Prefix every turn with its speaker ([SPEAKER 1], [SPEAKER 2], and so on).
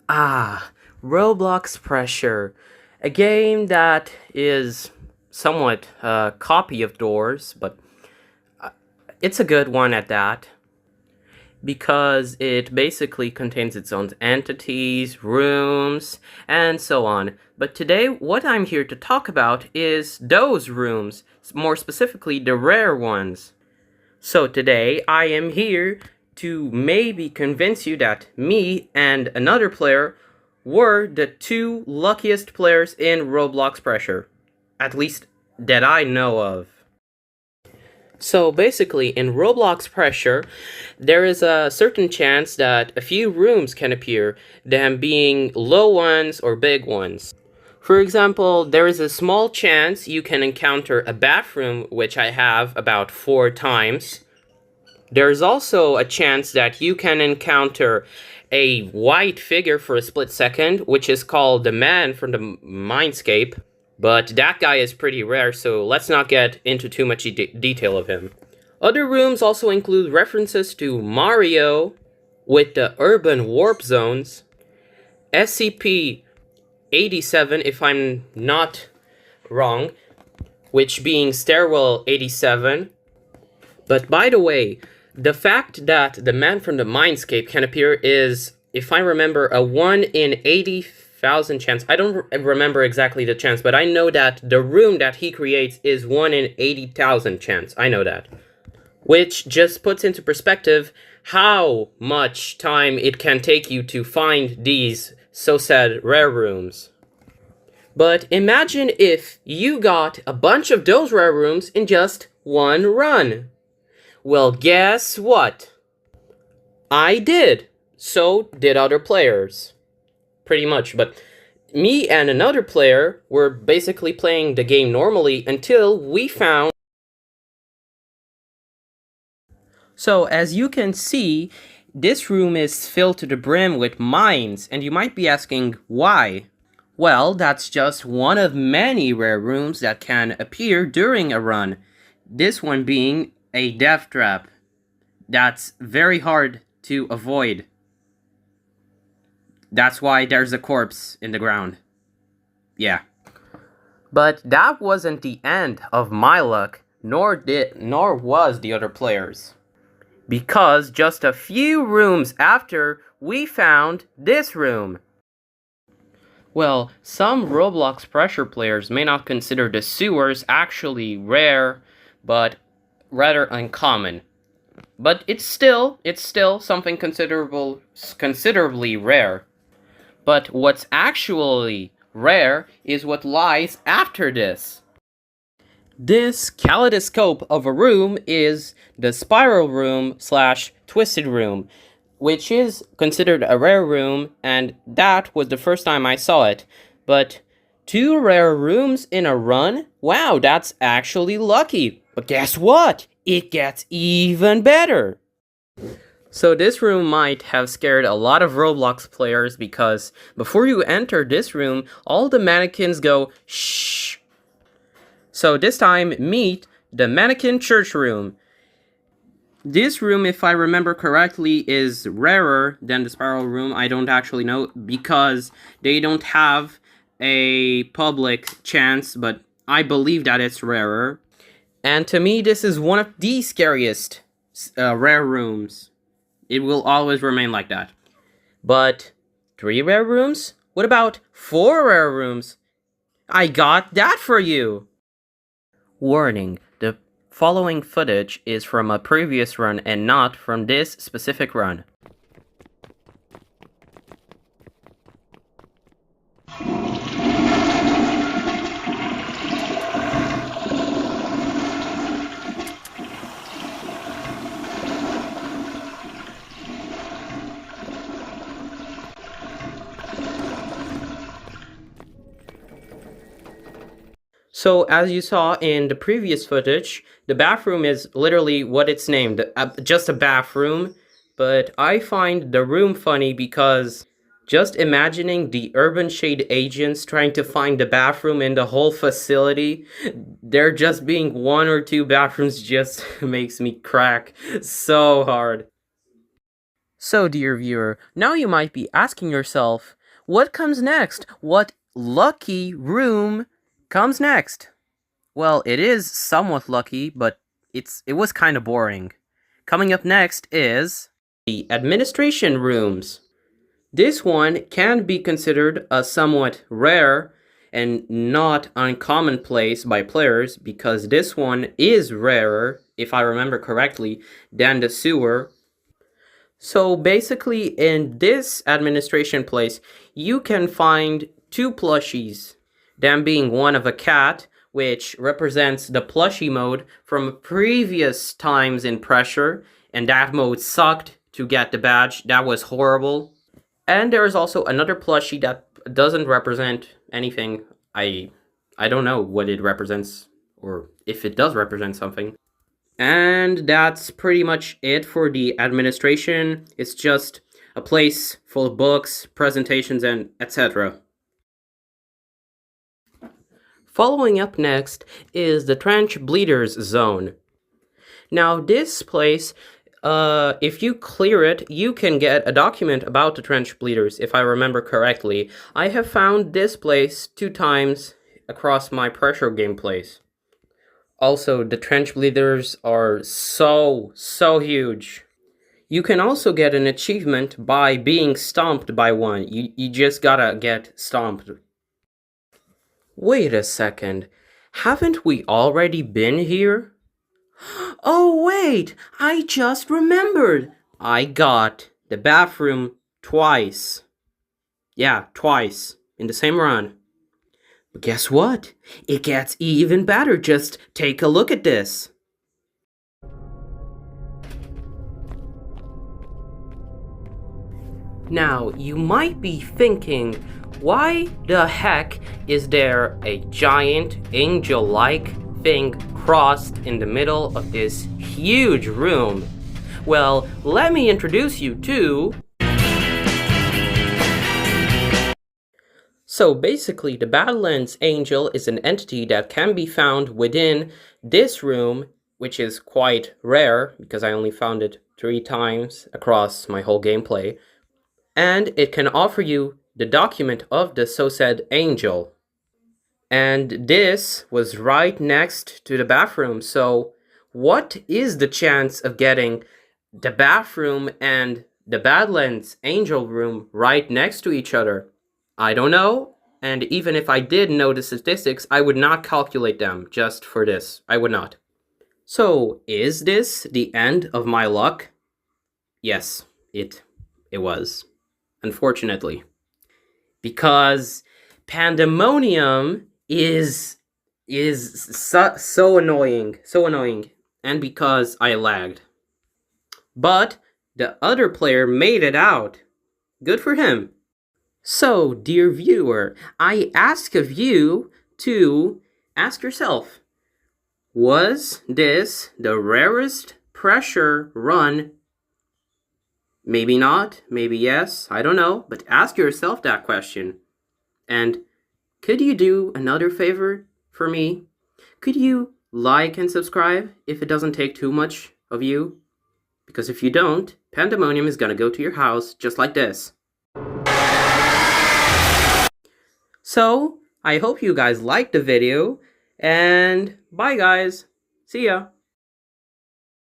[SPEAKER 1] Ah, Roblox Pressure, a game that is somewhat a copy of Doors, but it's a good one at that because it basically contains its own entities, rooms, and so on. But today, what I'm here to talk about is those rooms, more specifically the rare ones. So today, I am here to maybe convince you that me and another player were the two luckiest players in Roblox Pressure. At least that I know of. So basically, in Roblox Pressure, there is a certain chance that a few rooms can appear, them being low ones or big ones. For example, there is a small chance you can encounter a bathroom, which I have about 4 times. There's also a chance that you can encounter a white figure for a split second, which is called the man from the Mindscape. But that guy is pretty rare, so let's not get into too much detail of him. Other rooms also include references to Mario with the urban warp zones, SCP-87 if I'm not wrong, which being Stairwell 87. But by the way, the fact that the man from the Mindscape can appear is, if I remember, a 1 in 80,000 chance. I don't remember exactly the chance, but I know that the room that he creates is 1 in 80,000 chance. I know that. Which just puts into perspective how much time it can take you to find these so-said rare rooms. But imagine if you got a bunch of those rare rooms in just one run. Well, guess what? I did. So did other players. Pretty much, but me and another player were basically playing the game normally until we found... So, as you can see, this room is filled to the brim with mines, and you might be asking why. Well, that's just one of many rare rooms that can appear during a run. This one being a death trap. That's very hard to avoid. That's why there's a corpse in the ground. Yeah. But that wasn't the end of my luck, nor was the other players. Because just a few rooms after, we found this room. Well, some Roblox Pressure players may not consider the sewers actually rare, but rather uncommon. But it's still something considerably rare. But what's actually rare is what lies after this. This kaleidoscope of a room is the spiral room / twisted room, which is considered a rare room, and that was the first time I saw it. But 2 rare rooms in a run? Wow, that's actually lucky. But guess what? It gets even better. So this room might have scared a lot of Roblox players because before you enter this room, all the mannequins go shh. So this time, meet the mannequin church room. This room, if I remember correctly, is rarer than the spiral room. I don't actually know because they don't have a public chance, but I believe that it's rarer. And to me, this is one of the scariest rare rooms. It will always remain like that. But 3 rare rooms? What about 4 rare rooms? I got that for you! Warning, the following footage is from a previous run and not from this specific run. So, as you saw in the previous footage, the bathroom is literally what it's named, just a bathroom. But I find the room funny because just imagining the Urban Shade agents trying to find the bathroom in the whole facility, there just being 1 or 2 bathrooms just makes me crack so hard. So, dear viewer, now you might be asking yourself, what comes next? What lucky room comes next? Well, it is somewhat lucky, but it was kind of boring. Coming up next is the administration rooms. This one can be considered a somewhat rare and not uncommon place by players because this one is rarer, if I remember correctly, than the sewer. So basically, in this administration place, you can find two plushies, them being one of a cat, which represents the plushie mode from previous times in Pressure, and that mode sucked to get the badge. That was horrible. And there is also another plushie that doesn't represent anything. I don't know what it represents, or if it does represent something. And that's pretty much it for the administration. It's just a place full of books, presentations, and etc. Following up next is the Trench Bleeders Zone. Now this place, if you clear it, you can get a document about the Trench Bleeders, if I remember correctly. I have found this place 2 times across my Pressure gameplays. Also, the Trench Bleeders are so huge. You can also get an achievement by being stomped by one. You just gotta get stomped. Wait a second. Haven't we already been here? Oh wait, I just remembered. I got the bathroom twice. Yeah, twice. In the same run. But guess what? It gets even better. Just take a look at this. Now, you might be thinking, why the heck is there a giant angel-like thing crossed in the middle of this huge room? Well, let me introduce you to... So basically, the Badlands Angel is an entity that can be found within this room, which is quite rare, because I only found it 3 times across my whole gameplay. And it can offer you the document of the so-said angel. And this was right next to the bathroom, so what is the chance of getting the bathroom and the Badlands Angel room right next to each other? I don't know, and even if I did know the statistics, I would not calculate them just for this. I would not. So, is this the end of my luck? Yes, it was. Unfortunately. Because Pandemonium is so annoying. So annoying. And because I lagged. But the other player made it out. Good for him. So, dear viewer, I ask of you to ask yourself, was this the rarest Pressure run? Maybe not, maybe yes, I don't know, but ask yourself that question. And could you do another favor for me? Could you like and subscribe if it doesn't take too much of you? Because if you don't, Pandemonium is gonna go to your house just like this. So, I hope you guys liked the video, and bye guys. See ya.